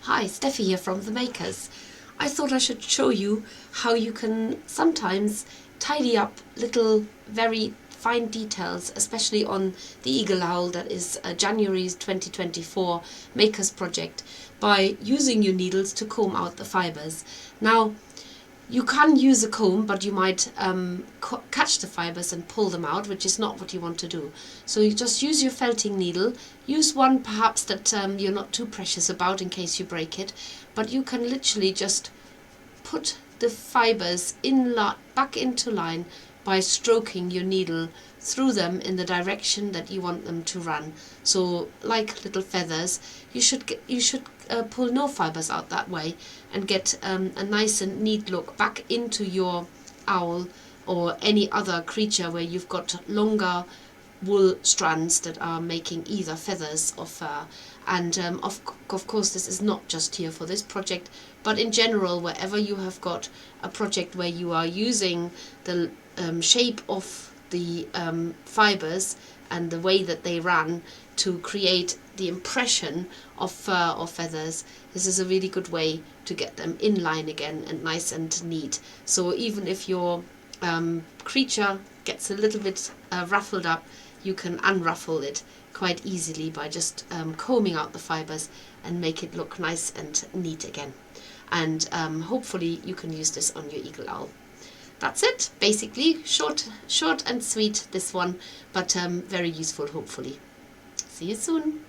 Hi, Steffi here from The Makers. I thought I should show you how you can sometimes tidy up little very fine details, especially on the eagle owl that is January's 2024 Makers project, by using your needles to comb out the fibers. Now, you can use a comb, but you might catch the fibers and pull them out, which is not what you want to do. So you just use your felting needle. Use one perhaps that you're not too precious about in case you break it, but you can literally just put the fibers back into line by stroking your needle through them in the direction that you want them to run. So like little feathers, you should pull no fibers out that way and get a nice and neat look back into your owl or any other creature where you've got longer wool strands that are making either feathers or fur. And of course this is not just here for this project, but in general wherever you have got a project where you are using the shape of the fibers and the way that they run to create the impression of fur or feathers, this is a really good way to get them in line again and nice and neat. So even if your creature gets a little bit ruffled up, you can unruffle it quite easily by just combing out the fibers and make it look nice and neat again. And hopefully you can use this on your eagle owl. That's it, basically. Short and sweet, this one, but very useful, hopefully. See you soon.